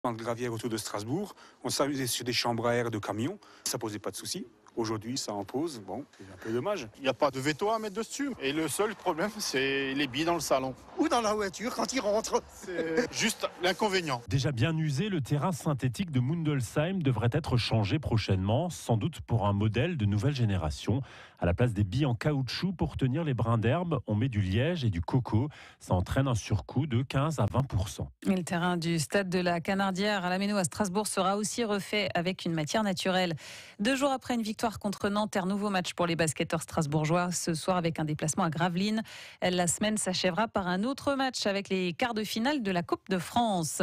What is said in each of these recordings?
Dans le gravière autour de Strasbourg, on s'amusait sur des chambres à air de camions, ça posait pas de soucis. Aujourd'hui, ça en pose, bon, c'est un peu dommage. Il n'y a pas de veto à mettre dessus. Et le seul problème, c'est les billes dans le salon. Ou dans la voiture quand il rentre. C'est juste l'inconvénient. Déjà bien usé, le terrain synthétique de Mundelsheim devrait être changé prochainement, sans doute pour un modèle de nouvelle génération. À la place des billes en caoutchouc pour tenir les brins d'herbe, on met du liège et du coco. Ça entraîne un surcoût de 15 à 20%. Et le terrain du stade de la Canardière à la Méno à Strasbourg sera aussi refait avec une matière naturelle. 2 jours après une victoire contre Nantes, un nouveau match pour les basketteurs strasbourgeois ce soir avec un déplacement à Gravelines. La semaine s'achèvera par un autre match avec les quarts de finale de la Coupe de France.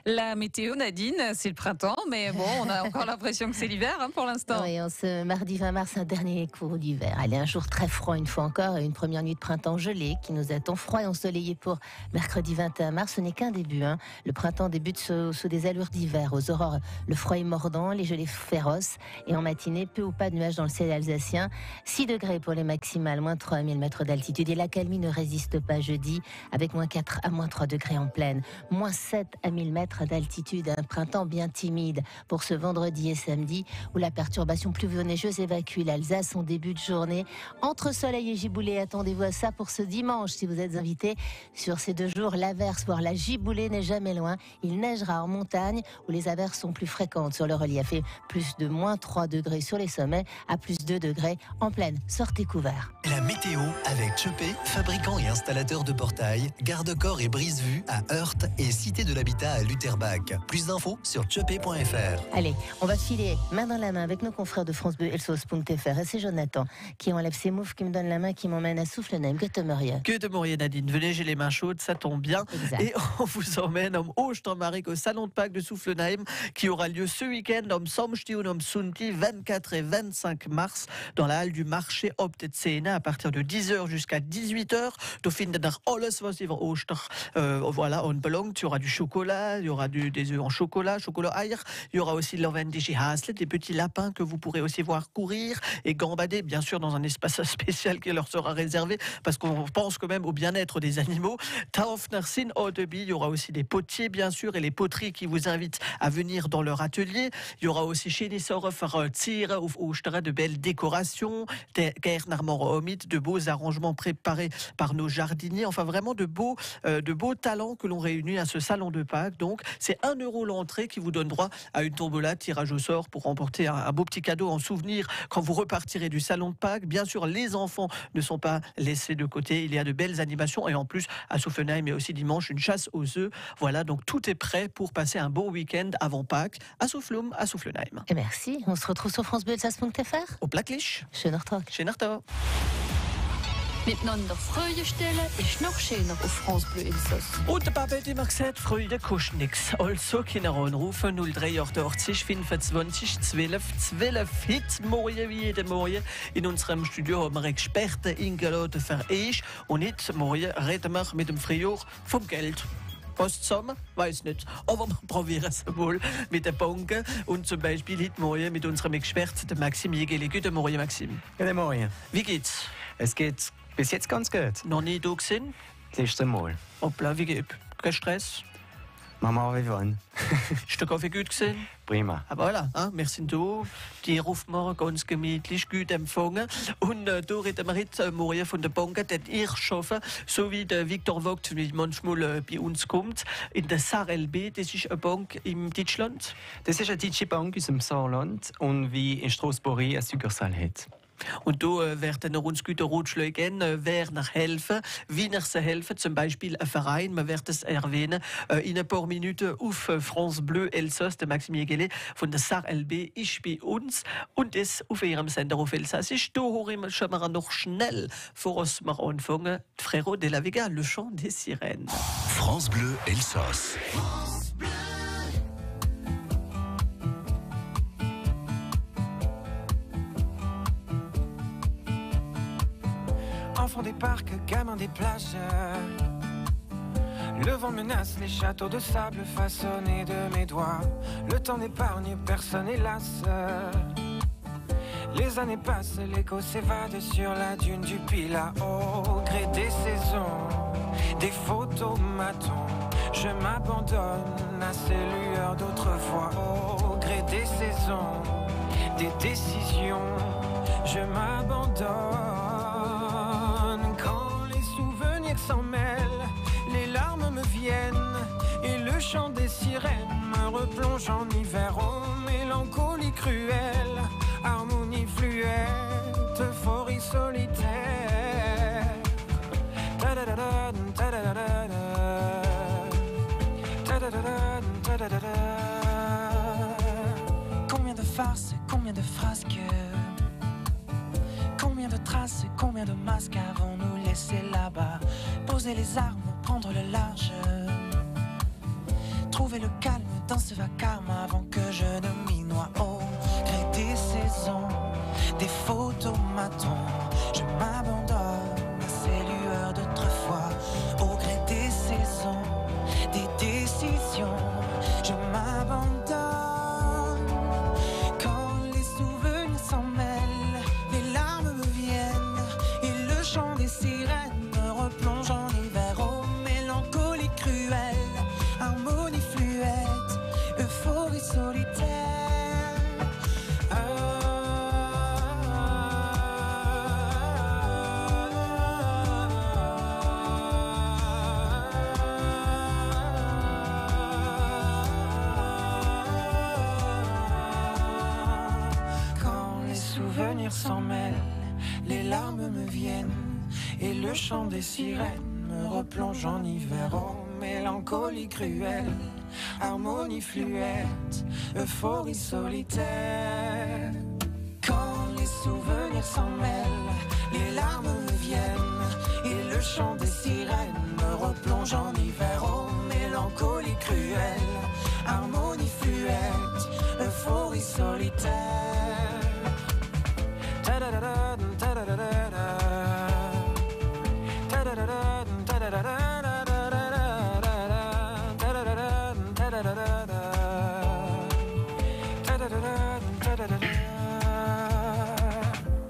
La météo, Nadine, c'est le printemps, mais bon, on a encore l'impression que c'est l'hiver pour l'instant. Oui, ce mardi 20 mars, un dernier cours d'hiver. Allez, un jour très froid une fois encore et une première nuit de printemps gelée qui nous attend, froid et ensoleillé pour mercredi 21 mars. Ce n'est qu'un début. Le printemps débute sous des allures d'hiver. Aux aurores, le froid est mordant, les gelées féroces et en matinée, peu ou pas de nuages dans le ciel alsacien. 6 degrés pour les maximales, moins 3 à 1000 mètres d'altitude. Et la calmie ne résiste pas jeudi avec moins 4 à moins 3 degrés en plaine. Moins 7 à 1000 mètres d'altitude. Un printemps bien timide pour ce vendredi et samedi où la perturbation pluvio-neigeuse évacue l'Alsace en début de journée. Entre soleil et giboulée, attendez-vous à ça pour ce dimanche. Si vous êtes invité sur ces 2 jours, l'averse, voire la giboulée n'est jamais loin. Il neigera en montagne où les averses sont plus fréquentes sur le relief et plus de moins 3 degrés sur les sommets à plus 2 degrés en plaine. Sortez couverts. La météo avec Chopé, fabricant et installateur de portails, garde-corps et brise-vue à Heurte et Cité de l'Habitat à Lutterbach. Plus d'infos sur chopé.fr. Allez, on va filer main dans la main avec nos confrères de France Bleu et Elsos.fr. Et c'est Jonathan qui enlève ses moufs, qui me donne la main, qui m'emmène à Soufflenheim. Que de Maurier, Nadine. Venez, j'ai les mains chaudes, ça tombe bien. Exact. Et on vous emmène au Osternmark au salon de Pâques de Soufflenheim qui aura lieu ce week-end, am Samstag und am Sonntag, 24 et 25 mars, dans la halle du marché Optetzene à partir de 10h jusqu'à 18h. Da findet ihr alles, was über Oster voilà, on belangt. Il y aura du chocolat, il y aura des œufs en chocolat Eier. Il y aura aussi l'Ovendische Haslet, des petits lapins que vous pourrez aussi voir courir et gambader, bien sûr, dans un espace spécial qui leur sera réservé, parce qu'on pense quand même au bien-être des animaux. Taufner Sin Odebi, il y aura aussi des potiers, bien sûr, et les poteries qui vous invitent à venir dans leur atelier. Il y aura aussi chez les Tiere auf Ostern de belles décorations, de beaux arrangements préparés par nos jardiniers, enfin vraiment de beaux talents que l'on réunit à ce salon de Pâques. Donc c'est 1 € l'entrée qui vous donne droit à une tombola, tirage au sort pour remporter un beau petit cadeau en souvenir quand vous repartirez du salon de Pâques. Bien sûr, les enfants ne sont pas laissés de côté, il y a de belles animations et en plus à Soufflenheim et aussi dimanche une chasse aux œufs. Voilà, donc tout est prêt pour passer un beau week-end avant Pâques à Soufflenheim. Et merci, on se retrouve sur francebleu.fr. Au Placklich. Schöner Tag. Schöner Tag. Miteinander Freude stellen ist noch schöner auf France Bleu Elsass. Und der Papa hat immer gesagt, Freude kostet nichts. Also Kinder anrufen 0388 25 12 12 Hit morgen wie jeden Morgen. In unserem Studio haben wir Experten eingeladen für euch. Und jetzt morgen reden wir mit dem Frior vom Geld. Was zusammen? Weiß nicht. Aber wir probieren es mal mit den Banken. Und zum Beispiel heute Morgen mit unserem Experten, dem Maxime Jegeli. Guten Morgen, Maxime. Guten Morgen. Wie geht's? Es geht bis jetzt ganz gut. Noch nie da gesehen? Das erste Mal. Hoppla, wie geht's? Kein Stress? Mama, wie wann? Ist der Kaffee gut gesehen? Prima. Aber voilà, merci da. Die rufen wir ganz gemütlich, gut empfangen. Und da reden wir heute morgen von der Bank, die ihr schaffen, so wie der Viktor Vogt, wie manchmal bei uns kommt, in der SARLB. Das ist eine Bank in Deutschland. Das ist eine deutsche Bank aus dem Saarland und wie in Straßburg eine Succursale hat. Und da werden wir uns gute Ratschläge geben, wer nach helfen, wie nach sie helfen, zum Beispiel ein Verein, wir werden es erwähnen, in ein paar Minuten auf France Bleu Elsass, der Maxime Jegeli von der SARLB ist bei uns und das auf ihrem Sender auf Elsassisch. Da hören wir schon mal noch schnell, bevor wir anfangen, Frérot de la Vega, le chant des sirènes. France Bleu Elsass. Enfants des parcs, gamins des plages. Le vent menace les châteaux de sable façonnés de mes doigts. Le temps n'épargne personne hélas. Les années passent, l'écho s'évade sur la dune du Pilat. Au gré des saisons, des photomatons, je m'abandonne à ces lueurs d'automne. saisons, des décisions, je m'abandonne. Quand les souvenirs s'en mêlent, les larmes me viennent et le chant des sirènes me replonge en hiver. Oh, mélancolie cruelle, harmonie fluette, euphorie solitaire. Ta-da-da-da, ta-da-da-da-da. Combien de farces, combien de frasques, combien de traces, combien de masques avons-nous laissé là-bas? Poser les armes, prendre le large, trouver le calme dans ce vacarme avant que je ne m'y noie. Au gré des saisons, des photomatons, je m'abandonne à ces lueurs d'autrefois. Au gré des saisons, des décisions, je m'abandonne. Quand les souvenirs s'en mêlent, les larmes me viennent et le chant des sirènes me replonge en hiver. Oh, mélancolie cruelle, harmonie fluette, euphorie solitaire. S'en mêlent, les larmes me viennent et le chant des sirènes me replonge en hiver. Oh, mélancolie cruelle, harmonie fluette, euphorie solitaire. Quand les souvenirs s'en mêlent, les larmes me viennent et le chant des sirènes me replonge en hiver. Oh, mélancolie cruelle, harmonie fluette, euphorie solitaire.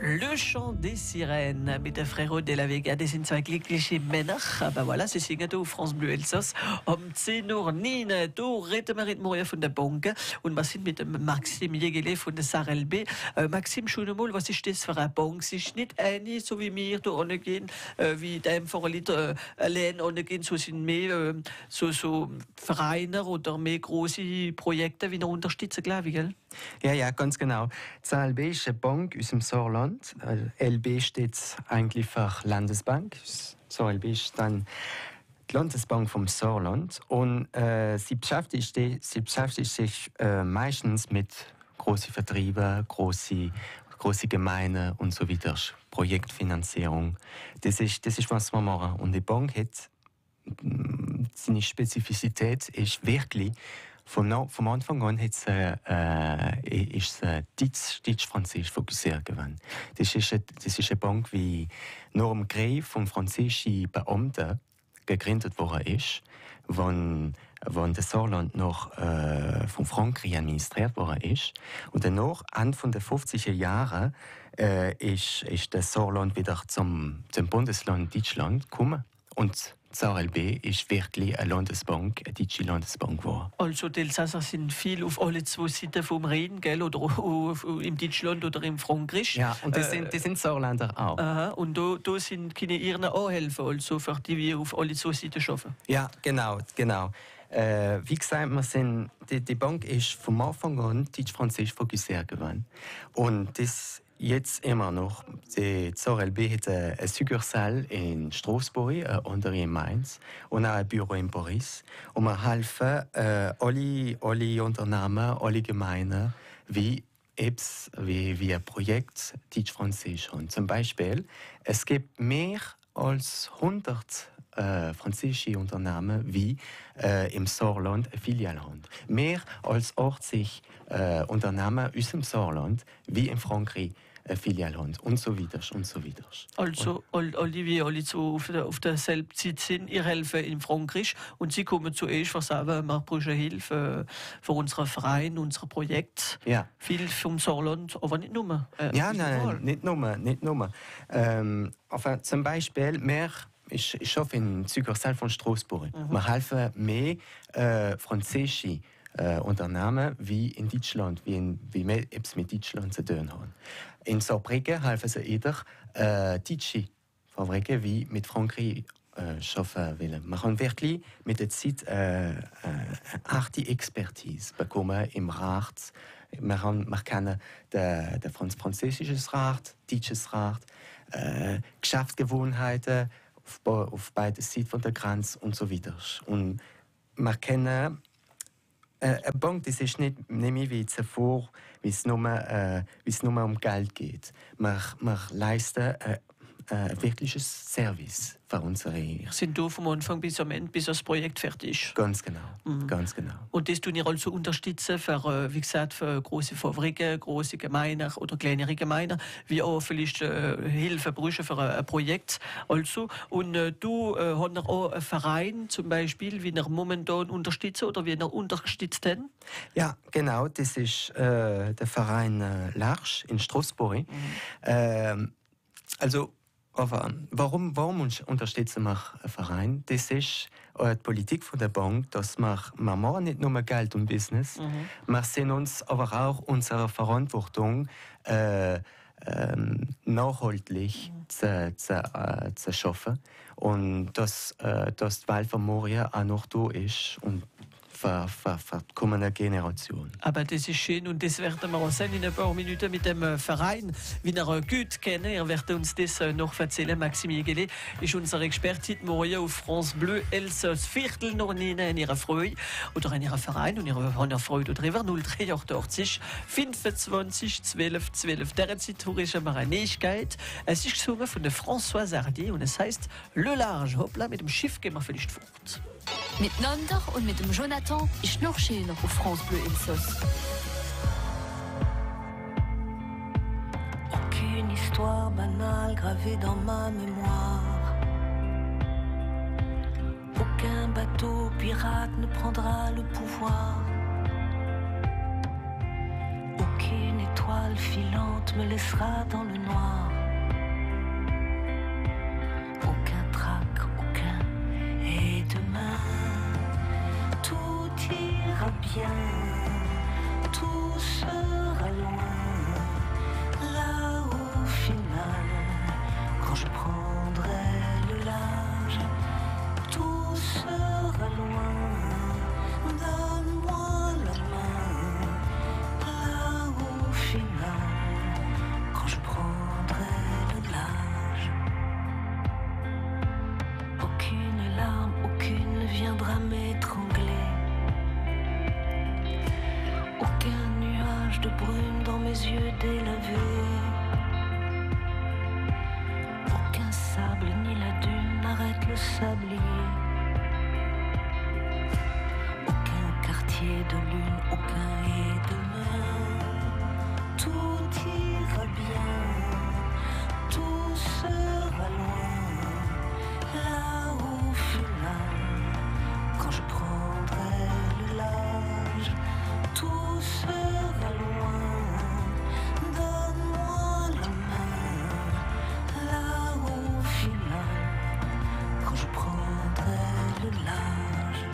Le chant des sirènes mit der Frero de la Vega, das sind zwei glückliche Männer. Aber voilà, sie singen da auf France Bleu Elsass. 10 Uhr 9, da reden wir mit Moria von der Bank und wir sind mit dem Maxim Jägele von der SARLB. Maxim, schon einmal, was ist das für eine Bank? Es ist nicht eine, so wie wir da gehen, wie dem Vorlied allein gehen, so sind mehr so Vereine oder mehr große Projekte, wie wir unterstützen, glaube ich, gell? Ja, ganz genau. Die SARLB ist eine Bank aus dem Saarland. LB steht eigentlich für Landesbank. SARLB ist dann die Landesbank vom Saarland. Und sie beschäftigt sich meistens mit großen Vertrieben, große Gemeinden und so weiter. Projektfinanzierung. Das ist, was wir machen. Und die Bank hat seine Spezifizität ist wirklich vom Anfang an ist deutsch-französisch fokussiert gewesen. Das ist eine Bank, wie nur im Krieg von französischen Beamten gegründet worden ist, wenn das Saarland noch von Frankreich administriert worden ist. Und danach, Ende der 50er Jahre, ist das Saarland wieder zum Bundesland Deutschland gekommen. Und die SARLB ist wirklich eine Landesbank, eine deutsche Landesbank geworden. Also die Elsasser sind viel auf alle zwei Seiten vom Rhein, gell? Oder im Deutschland oder im Frankreich. Ja, und das sind Saarländer auch. Aha, und da können ihren auch helfen, also für die wir auf alle zwei Seiten arbeiten. Ja, genau. Wie gesagt, die Bank ist vom Anfang an deutsch-französisch fokussiert gewesen. Und das jetzt immer noch. Die SARLB hat eine Succursale in Straßburg, eine andere in Mainz und auch ein Büro in Paris. Und wir helfen alle Unternehmen, alle Gemeinden, wie ein Projekt deutsch-französisch haben. Zum Beispiel, es gibt mehr als 100 französische Unternehmen, wie im Saarland eine Filiale haben. Mehr als 80 Unternehmen aus dem Saarland, wie in Frankreich eine Filiale haben. Und so weiter, und so weiter. Also, alle so auf derselben Zeit sind, ihr helfen in Frankreich und sie kommen zuerst, was sagen, wir brauchen Hilfe für unseren Verein, unser Projekt. Ja. Viel vom Saarland, aber nicht nur. Nein, nicht nur. Enfin, zum Beispiel, ich arbeite in Succursale von Straßburg. Wir helfen mehr französische Unternehmen wie in Deutschland, wie wir es mit Deutschland zu tun haben. In Saarbrücken helfen sie eher deutsche Fabriken wie mit Frankreich arbeiten wollen. Man kann wirklich mit der Zeit eine harte Expertise bekommen im Rat. Wir kennen den französisches Rat, deutsches Rat, Geschäftsgewohnheiten auf beiden Seiten der Grenze und so weiter. Und wir kennen eine Bank, das ist nicht mehr wie zuvor, wie es nur um Geld geht. Wir leisten ein wirkliches Service für unsere. Sind du vom Anfang bis am Ende, bis das Projekt fertig ist? Ganz genau, ganz genau. Und das tun ihr also unterstützen für, wie gesagt, für große Fabriken, große Gemeinde oder kleinere Gemeinden, wie auch vielleicht Hilfe brauchen für ein Projekt. Also. Und du hast auch einen Verein zum Beispiel, wie ihr momentan unterstützt oder wie ihr unterstützt denn? Ja, genau, das ist der Verein L'Arche in Straßburg. Also, warum unterstützen wir einen Verein? Das ist die Politik von der Bank, dass wir machen nicht nur Geld und Business, wir sehen uns aber auch unsere Verantwortung nachhaltig zu schaffen und dass die Wahl von Moria auch noch da ist und für die kommende Generation. Aber das ist schön und das werden wir auch sehen in ein paar Minuten mit dem Verein, wie wir gut kennen. Er wird uns das noch erzählen. Maxime Gele ist unser Experte Moria auf France Bleu Elsass. Viertel noch in ihrer Freude oder in ihrem Verein und ihrer Freude darüber. 0380 25 12 12. Derzeit tourische Neuigkeit. Es ist gesungen von der Françoise Hardy und es heißt Le Large. Hoppla, mit dem Schiff gehen wir vielleicht fort. Mit Nander und mit dem Jonathan, ich noch schön auf France Bleu Elsass. Aucune histoire banale gravée dans ma mémoire. Aucun bateau pirate ne prendra le pouvoir. Aucune étoile filante me laissera dans le noir. Aucun trac, aucun. Et demain, tout ira bien, tout sera loin. Là au final, quand je prendrai le large, tout sera loin. Donne-moi la main. Là au final, quand je prendrai le large. Aucune larme, aucune ne viendra m'étrangler. Aucun nuage de brume dans mes yeux délavés. Aucun sable ni la dune n'arrête le sablier. Aucun quartier de lune, aucun et demain. Tout ira bien, tout sera loin. Là au final, quand je prendrai le large, tout sera loin. Donne-moi la main. Là au final, quand je prendrai le large.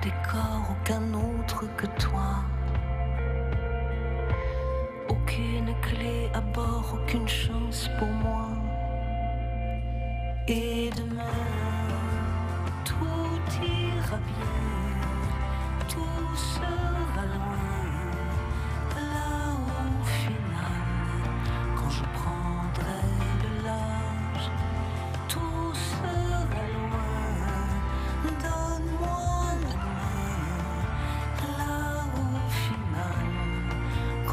Décor, aucun autre que toi. Aucune clé à bord, aucune chance pour moi. Et demain, tout ira bien, tout sera loin. Là au final, quand je prendrai le large, tout sera loin. Donne-moi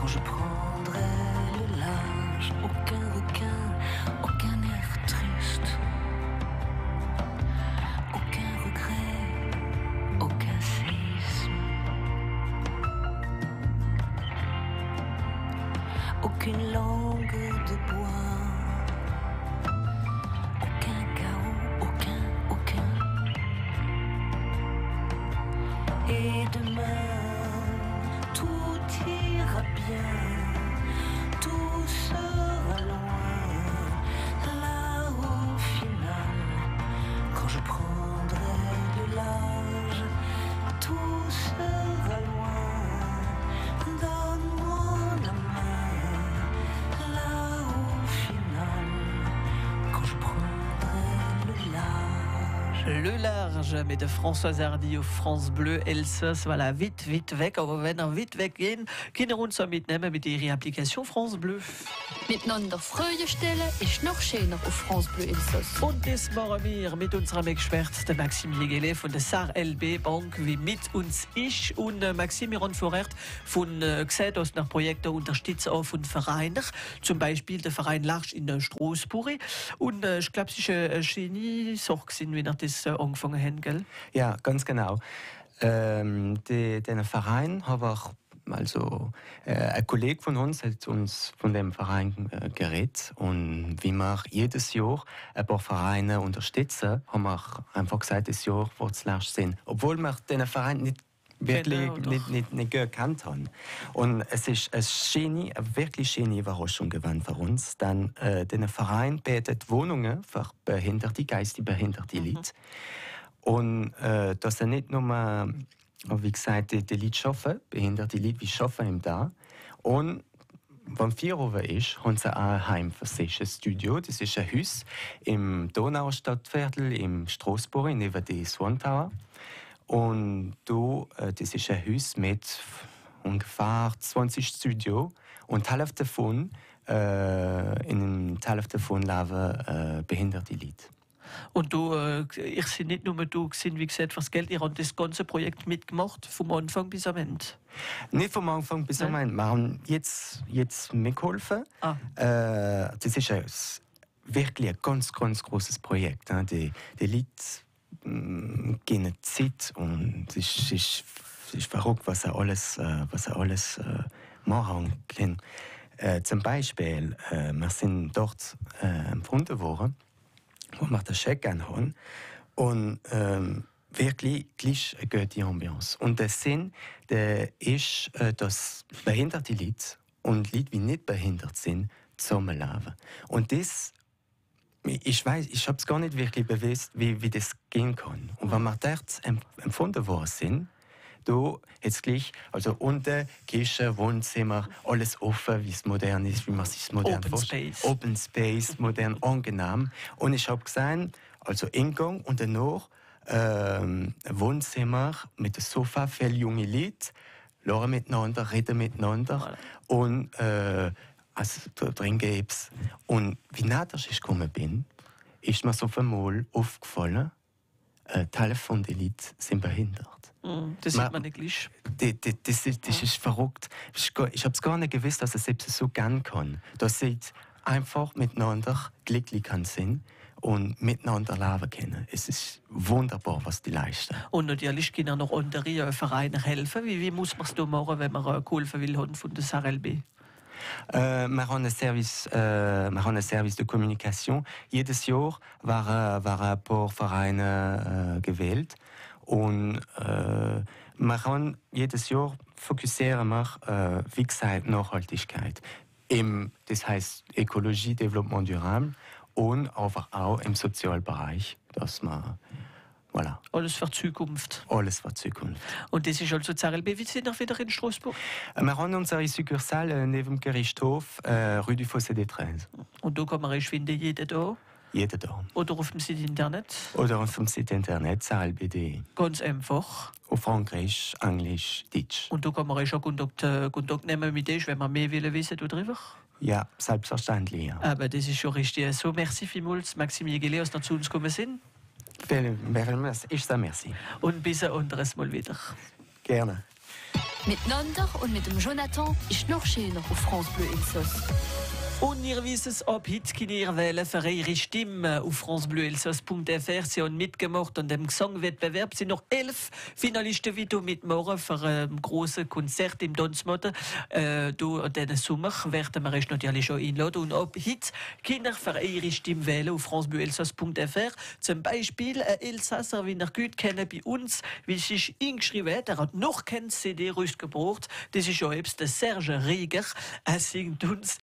je prendrai le large, aucun requin, aucun air triste, aucun regret, aucun séisme, aucune langue de bois, aucun chaos, aucun. Et demain, tout ira bien. Le large, mais de Françoise Hardy auf France Bleu, Elsass, voilà, vite weg, aber wenn vite weggehen, können wir uns mitnehmen mit ihrer Applikation France Bleu. Miteinander Freude stellen ist noch schöner auf France Bleu Elsass. Und das machen wir mit unserem Experte, der Maxime Jegele von der SARLB Bank, wie mit uns ist. Und Maxime, wir haben vorher gesehen, dass nach Projekten unterstützen auch von Vereinen, zum Beispiel der Verein Larsch in Straßburg. Und ich glaube, es ist eine schöne Sache, wie wir das angefangen haben, gell? Ja, ganz genau. Den Verein haben wir, also ein Kollege von uns hat uns von dem Verein geredet, und wie wir jedes Jahr ein paar Vereine unterstützen, haben wir einfach gesagt, das Jahr wird es Larsch sein. Obwohl wir den Verein nicht wirklich nicht gekannt haben. Und es ist eine wirklich schöne Überraschung gewesen für uns. Dann der Verein bietet Wohnungen für Behinderte, geistig behinderte Leute. Und das sind nicht nur, wie gesagt, die Leute arbeiten, behinderte Leute, wie arbeiten da. Und wenn 4 Uhr ist, haben sie auch ein Heim für sich, ein Studio. Das ist ein Haus im Donaustadtviertel in Straßburg, neben der Swan Tower. Und das ist ein Haus mit ungefähr 20 Studios, und die Hälfte davon, leben behinderte Leute. Und ich sehe nicht nur du, wie gesagt, was Geld, ihr habt das ganze Projekt mitgemacht, vom Anfang bis am Ende? Nicht vom Anfang bis am Ende. Wir haben jetzt mitgeholfen. Das ist wirklich ein ganz großes Projekt. Die Leute gehen Zeit, und es ist verrückt, was er alles machen kann. Zum Beispiel, wir sind dort empfunden worden, wo wir den Scheck haben, und wirklich gleich eine gute Ambiance. Und der Sinn ist, dass behinderte Leute und Leute, die nicht behindert sind, zusammenleben. Und das, ich habe es gar nicht wirklich bewusst, wie das gehen kann. Und wenn wir dort empfunden worden sind, da jetzt gleich, also unten Küche, Wohnzimmer, alles offen, wie es modern ist, wie man sich modern vorstellt. Open Space, modern, angenehm. Und ich habe gesehen, also Eingang und danach ein Wohnzimmer mit dem Sofa, viele junge Leute, lachen miteinander, reden miteinander. Und also drin gibt's. Und wie nah ich gekommen bin, ist mir so einmal aufgefallen, Teile von den Leuten sind behindert. Das sieht man nicht gleich. Das ist verrückt. Ich habe es gar nicht gewusst, dass es selbst so gern kann. Dass sie einfach miteinander glücklich sind und miteinander leben können. Es ist wunderbar, was die leisten. Und natürlich können auch noch andere Vereine helfen. Wie muss man es da machen, wenn man geholfen will von der SARLB? Wir haben ein Service de Kommunikation. Jedes Jahr waren ein paar Vereine gewählt. Und jedes Jahr fokussieren wir, wie gesagt, Nachhaltigkeit. Das heißt Ökologie, Développement durable, und aber auch im Sozialbereich, dass man voilà. Alles für Zukunft. Alles für Zukunft. Und das ist also SARLB. Wie sind wir wieder in Straßburg? Wir haben unsere Succursale neben dem Gerichtshof, Rue du Fossé des 13. Und da kann man finden, jeden Tag? Jeden Tag. Oder auf dem Site Internet? Oder auf dem Site Internet, sarlb.de. Ganz einfach. Auf Frankreich, Englisch, Deutsch. Und da kann man schon Kontakt nehmen mit dir, wenn man mehr wissen darüber? Ja, selbstverständlich. Ja. Aber das ist schon richtig. So, merci vielmals, Maxime Jegele, dass ihr zu uns gekommen sind. Ich sage merci. Und bis ein anderes Mal wieder. Gerne. Miteinander und mit dem Jonathan ist noch schöner auf France Bleu Elsass. Und ihr wisst es, ab heute könnt ihr wählen für eure Stimme auf francebleuelsass.fr. Sie haben mitgemacht an dem Gesangwettbewerb. Es sind noch 11 Finalisten, die mitmachen für ein grosses Konzert im Donsmotte. Diesen Sommer werden wir euch natürlich schon einladen. Und ab heute könnt ihr für eure Stimme wählen auf francebleuelsass.fr. Zum Beispiel ein Elsasser, wie ihr gut kennt bei uns, wie sich eingeschrieben hat. Er hat noch keine CD rausgebracht. Das ist ja eben der Serge Rieger. Er singt uns